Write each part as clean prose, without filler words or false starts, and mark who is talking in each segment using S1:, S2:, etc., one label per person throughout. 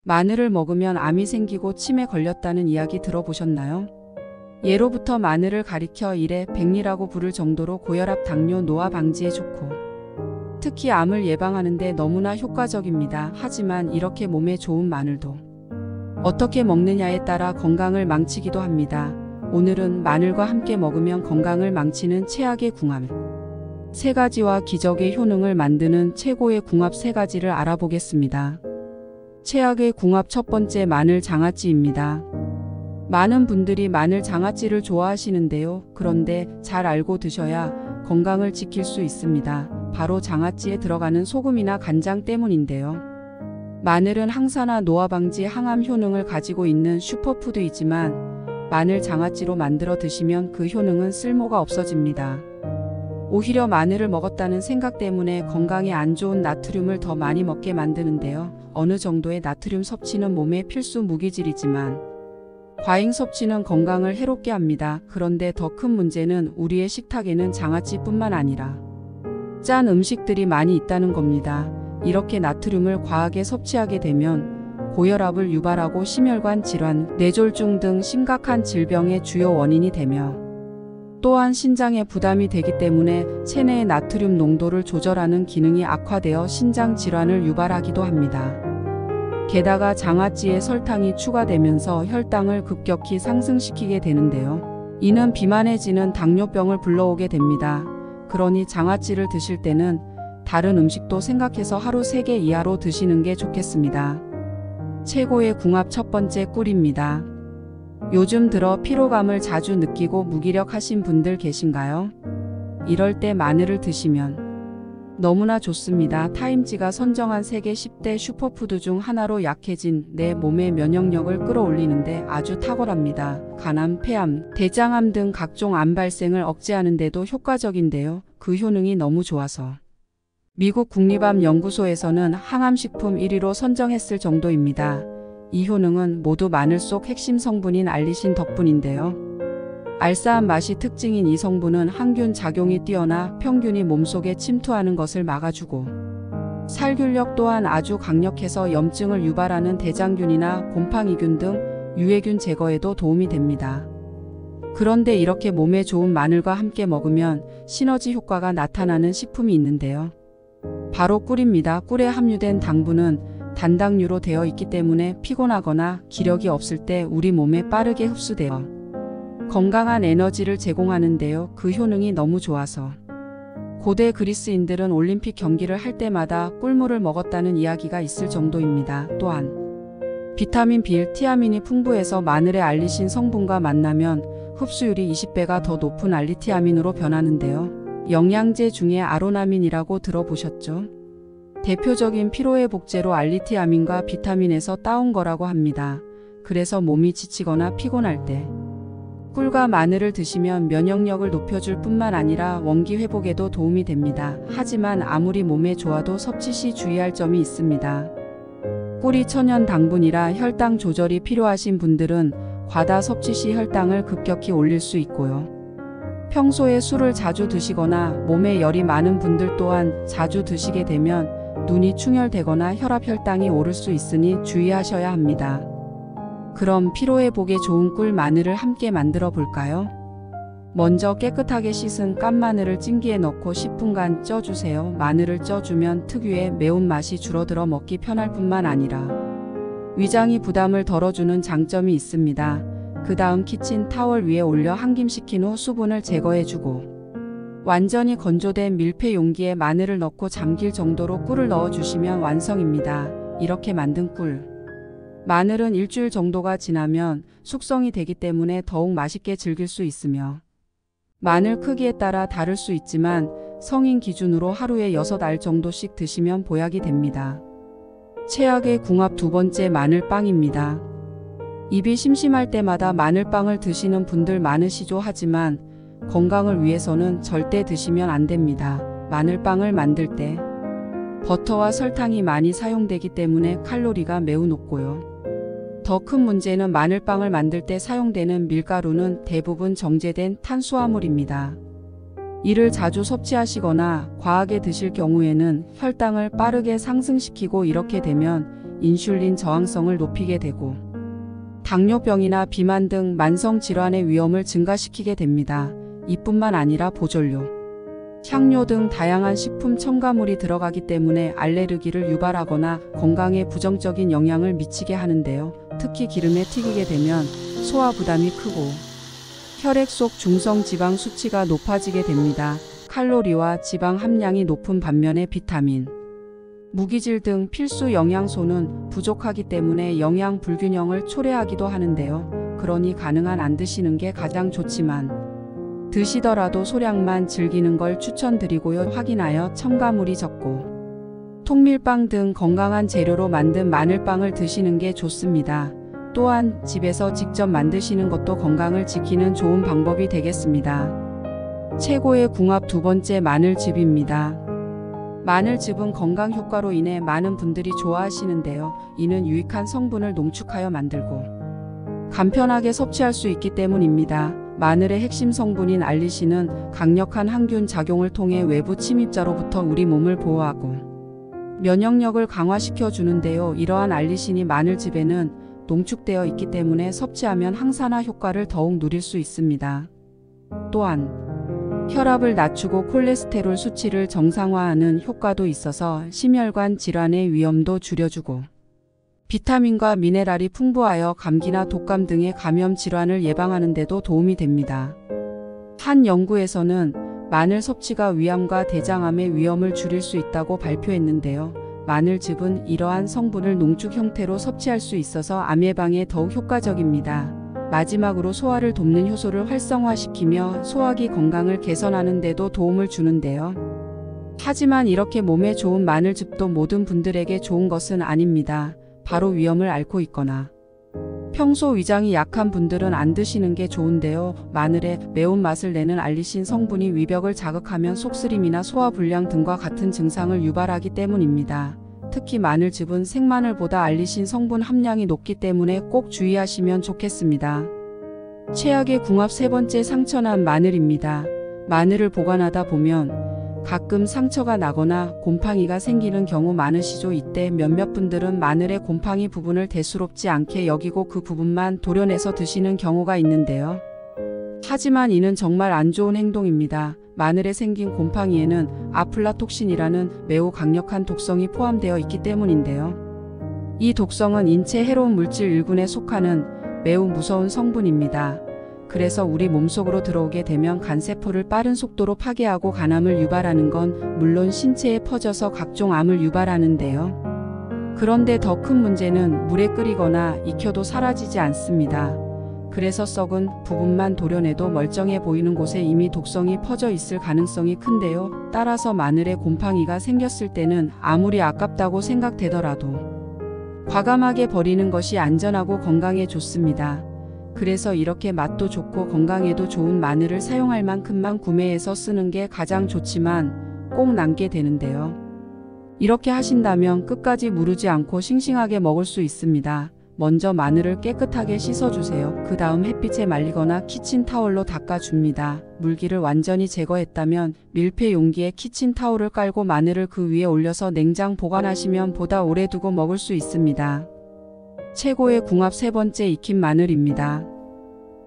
S1: 마늘을 먹으면 암이 생기고 치매 걸렸다는 이야기 들어보셨나요? 예로부터 마늘을 가리켜 일에 백리라고 부를 정도로 고혈압, 당뇨, 노화 방지에 좋고 특히 암을 예방하는 데 너무나 효과적입니다. 하지만 이렇게 몸에 좋은 마늘도 어떻게 먹느냐에 따라 건강을 망치기도 합니다. 오늘은 마늘과 함께 먹으면 건강을 망치는 최악의 궁합 3가지와 기적의 효능을 만드는 최고의 궁합 3가지를 알아보겠습니다. 최악의 궁합 첫 번째, 마늘 장아찌입니다. 많은 분들이 마늘 장아찌를 좋아하시는데요. 그런데 잘 알고 드셔야 건강을 지킬 수 있습니다. 바로 장아찌에 들어가는 소금이나 간장 때문인데요. 마늘은 항산화, 노화 방지, 항암 효능을 가지고 있는 슈퍼푸드이지만 마늘 장아찌로 만들어 드시면 그 효능은 쓸모가 없어집니다. 오히려 마늘을 먹었다는 생각 때문에 건강에 안 좋은 나트륨을 더 많이 먹게 만드는데요. 어느 정도의 나트륨 섭취는 몸의 필수 무기질이지만 과잉 섭취는 건강을 해롭게 합니다. 그런데 더 큰 문제는 우리의 식탁에는 장아찌뿐만 아니라 짠 음식들이 많이 있다는 겁니다. 이렇게 나트륨을 과하게 섭취하게 되면 고혈압을 유발하고 심혈관 질환, 뇌졸중 등 심각한 질병의 주요 원인이 되며 또한 신장에 부담이 되기 때문에 체내의 나트륨 농도를 조절하는 기능이 악화되어 신장 질환을 유발하기도 합니다. 게다가 장아찌에 설탕이 추가되면서 혈당을 급격히 상승시키게 되는데요. 이는 비만해지는 당뇨병을 불러오게 됩니다. 그러니 장아찌를 드실 때는 다른 음식도 생각해서 하루 3개 이하로 드시는 게 좋겠습니다. 최고의 궁합 첫 번째, 꿀입니다. 요즘 들어 피로감을 자주 느끼고 무기력하신 분들 계신가요? 이럴 때 마늘을 드시면 너무나 좋습니다. 타임지가 선정한 세계 10대 슈퍼푸드 중 하나로 약해진 내 몸의 면역력을 끌어올리는데 아주 탁월합니다. 간암, 폐암, 대장암 등 각종 암 발생을 억제하는 데도 효과적인데요. 그 효능이 너무 좋아서 미국 국립암연구소에서는 항암식품 1위로 선정했을 정도입니다. 이 효능은 모두 마늘 속 핵심 성분인 알리신 덕분인데요. 알싸한 맛이 특징인 이 성분은 항균 작용이 뛰어나 평균이 몸속에 침투하는 것을 막아주고 살균력 또한 아주 강력해서 염증을 유발하는 대장균이나 곰팡이균 등 유해균 제거에도 도움이 됩니다. 그런데 이렇게 몸에 좋은 마늘과 함께 먹으면 시너지 효과가 나타나는 식품이 있는데요. 바로 꿀입니다. 꿀에 함유된 당분은 단당류로 되어 있기 때문에 피곤하거나 기력이 없을 때 우리 몸에 빠르게 흡수되어 건강한 에너지를 제공하는데요. 그 효능이 너무 좋아서 고대 그리스인들은 올림픽 경기를 할 때마다 꿀물을 먹었다는 이야기가 있을 정도입니다. 또한 비타민 B1, 티아민이 풍부해서 마늘의 알리신 성분과 만나면 흡수율이 20배가 더 높은 알리티아민으로 변하는데요. 영양제 중에 아로나민이라고 들어보셨죠? 대표적인 피로회복제로 알리티아민과 비타민에서 따온 거라고 합니다. 그래서 몸이 지치거나 피곤할 때 꿀과 마늘을 드시면 면역력을 높여줄 뿐만 아니라 원기 회복에도 도움이 됩니다. 하지만 아무리 몸에 좋아도 섭취 시 주의할 점이 있습니다. 꿀이 천연 당분이라 혈당 조절이 필요하신 분들은 과다 섭취 시 혈당을 급격히 올릴 수 있고요. 평소에 술을 자주 드시거나 몸에 열이 많은 분들 또한 자주 드시게 되면 눈이 충혈되거나 혈압, 혈당이 오를 수 있으니 주의하셔야 합니다. 그럼 피로회복에 좋은 꿀 마늘을 함께 만들어 볼까요? 먼저 깨끗하게 씻은 깐 마늘을 찜기에 넣고 10분간 쪄주세요. 마늘을 쪄주면 특유의 매운맛이 줄어들어 먹기 편할 뿐만 아니라 위장이 부담을 덜어주는 장점이 있습니다. 그 다음 키친타월 위에 올려 한김식힌 후 수분을 제거해주고 완전히 건조된 밀폐 용기에 마늘을 넣고 잠길 정도로 꿀을 넣어주시면 완성입니다. 이렇게 만든 꿀 마늘은 일주일 정도가 지나면 숙성이 되기 때문에 더욱 맛있게 즐길 수 있으며 마늘 크기에 따라 다를 수 있지만 성인 기준으로 하루에 6알 정도씩 드시면 보약이 됩니다. 최악의 궁합 두 번째, 마늘빵입니다. 입이 심심할 때마다 마늘빵을 드시는 분들 많으시죠. 하지만 건강을 위해서는 절대 드시면 안 됩니다. 마늘빵을 만들 때 버터와 설탕이 많이 사용되기 때문에 칼로리가 매우 높고요. 더 큰 문제는 마늘빵을 만들 때 사용되는 밀가루는 대부분 정제된 탄수화물입니다. 이를 자주 섭취하시거나 과하게 드실 경우에는 혈당을 빠르게 상승시키고 이렇게 되면 인슐린 저항성을 높이게 되고 당뇨병이나 비만 등 만성 질환의 위험을 증가시키게 됩니다. 이뿐만 아니라 보존료, 향료 등 다양한 식품 첨가물이 들어가기 때문에 알레르기를 유발하거나 건강에 부정적인 영향을 미치게 하는데요. 특히 기름에 튀기게 되면 소화 부담이 크고 혈액 속 중성 지방 수치가 높아지게 됩니다. 칼로리와 지방 함량이 높은 반면에 비타민, 무기질 등 필수 영양소는 부족하기 때문에 영양 불균형을 초래하기도 하는데요. 그러니 가능한 안 드시는 게 가장 좋지만 드시더라도 소량만 즐기는 걸 추천드리고요. 확인하여 첨가물이 적고 통밀빵 등 건강한 재료로 만든 마늘빵을 드시는 게 좋습니다. 또한 집에서 직접 만드시는 것도 건강을 지키는 좋은 방법이 되겠습니다. 최고의 궁합 두 번째, 마늘즙입니다. 마늘즙은 건강 효과로 인해 많은 분들이 좋아하시는데요. 이는 유익한 성분을 농축하여 만들고 간편하게 섭취할 수 있기 때문입니다. 마늘의 핵심 성분인 알리신은 강력한 항균 작용을 통해 외부 침입자로부터 우리 몸을 보호하고 면역력을 강화시켜 주는데요. 이러한 알리신이 마늘즙에는 농축되어 있기 때문에 섭취하면 항산화 효과를 더욱 누릴 수 있습니다. 또한 혈압을 낮추고 콜레스테롤 수치를 정상화하는 효과도 있어서 심혈관 질환의 위험도 줄여주고 비타민과 미네랄이 풍부하여 감기나 독감 등의 감염 질환을 예방하는 데도 도움이 됩니다. 한 연구에서는 마늘 섭취가 위암과 대장암의 위험을 줄일 수 있다고 발표했는데요. 마늘즙은 이러한 성분을 농축 형태로 섭취할 수 있어서 암 예방에 더욱 효과적입니다. 마지막으로 소화를 돕는 효소를 활성화시키며 소화기 건강을 개선하는 데도 도움을 주는데요. 하지만 이렇게 몸에 좋은 마늘즙도 모든 분들에게 좋은 것은 아닙니다. 바로 위험을 앓고 있거나 평소 위장이 약한 분들은 안 드시는 게 좋은데요. 마늘의 매운맛을 내는 알리신 성분이 위벽을 자극하면 속쓰림이나 소화불량 등과 같은 증상을 유발하기 때문입니다. 특히 마늘즙은 생마늘보다 알리신 성분 함량이 높기 때문에 꼭 주의하시면 좋겠습니다. 최악의 궁합 세 번째, 상처난 마늘입니다. 마늘을 보관하다 보면 가끔 상처가 나거나 곰팡이가 생기는 경우 많으시죠. 이때 몇몇 분들은 마늘의 곰팡이 부분을 대수롭지 않게 여기고 그 부분만 도려내서 드시는 경우가 있는데요. 하지만 이는 정말 안 좋은 행동입니다. 마늘에 생긴 곰팡이에는 아플라톡신이라는 매우 강력한 독성이 포함되어 있기 때문인데요. 이 독성은 인체 해로운 물질 1군에 속하는 매우 무서운 성분입니다. 그래서 우리 몸속으로 들어오게 되면 간세포를 빠른 속도로 파괴하고 간암을 유발하는 건 물론 신체에 퍼져서 각종 암을 유발하는데요. 그런데 더 큰 문제는 물에 끓이거나 익혀도 사라지지 않습니다. 그래서 썩은 부분만 도려내도 멀쩡해 보이는 곳에 이미 독성이 퍼져 있을 가능성이 큰데요. 따라서 마늘에 곰팡이가 생겼을 때는 아무리 아깝다고 생각되더라도 과감하게 버리는 것이 안전하고 건강에 좋습니다. 그래서 이렇게 맛도 좋고 건강에도 좋은 마늘을 사용할 만큼만 구매해서 쓰는 게 가장 좋지만 꼭 남게 되는데요. 이렇게 하신다면 끝까지 무르지 않고 싱싱하게 먹을 수 있습니다. 먼저 마늘을 깨끗하게 씻어주세요. 그 다음 햇빛에 말리거나 키친타올로 닦아줍니다. 물기를 완전히 제거했다면 밀폐 용기에 키친타올을 깔고 마늘을 그 위에 올려서 냉장 보관하시면 보다 오래 두고 먹을 수 있습니다. 최고의 궁합 세 번째, 익힌 마늘입니다.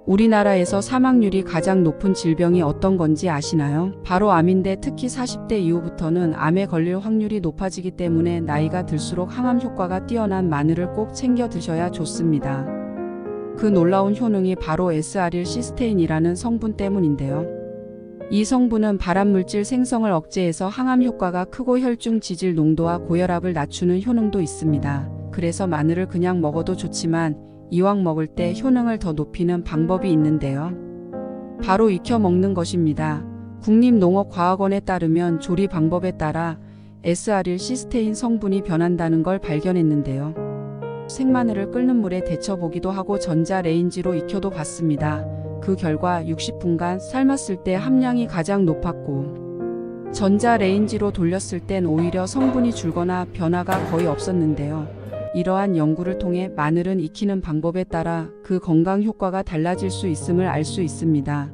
S1: 우리나라에서 사망률이 가장 높은 질병이 어떤 건지 아시나요? 바로 암인데 특히 40대 이후부터는 암에 걸릴 확률이 높아지기 때문에 나이가 들수록 항암 효과가 뛰어난 마늘을 꼭 챙겨 드셔야 좋습니다. 그 놀라운 효능이 바로 S아릴시스테인이라는 성분 때문인데요. 이 성분은 발암물질 생성을 억제해서 항암 효과가 크고 혈중 지질 농도와 고혈압을 낮추는 효능도 있습니다. 그래서 마늘을 그냥 먹어도 좋지만 이왕 먹을 때 효능을 더 높이는 방법이 있는데요. 바로 익혀 먹는 것입니다. 국립농업과학원에 따르면 조리 방법에 따라 S아릴시스테인 성분이 변한다는 걸 발견했는데요. 생마늘을 끓는 물에 데쳐보기도 하고 전자레인지로 익혀도 봤습니다. 그 결과 60분간 삶았을 때 함량이 가장 높았고 전자레인지로 돌렸을 땐 오히려 성분이 줄거나 변화가 거의 없었는데요. 이러한 연구를 통해 마늘은 익히는 방법에 따라 그 건강 효과가 달라질 수 있음을 알 수 있습니다.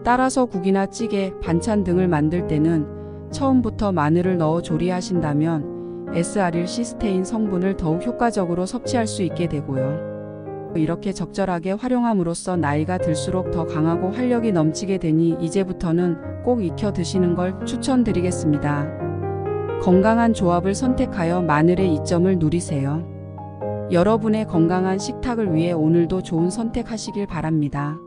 S1: 따라서 국이나 찌개, 반찬 등을 만들 때는 처음부터 마늘을 넣어 조리하신다면 S아릴시스테인 성분을 더욱 효과적으로 섭취할 수 있게 되고요. 이렇게 적절하게 활용함으로써 나이가 들수록 더 강하고 활력이 넘치게 되니 이제부터는 꼭 익혀 드시는 걸 추천드리겠습니다. 건강한 조합을 선택하여 마늘의 이점을 누리세요. 여러분의 건강한 식탁을 위해 오늘도 좋은 선택하시길 바랍니다.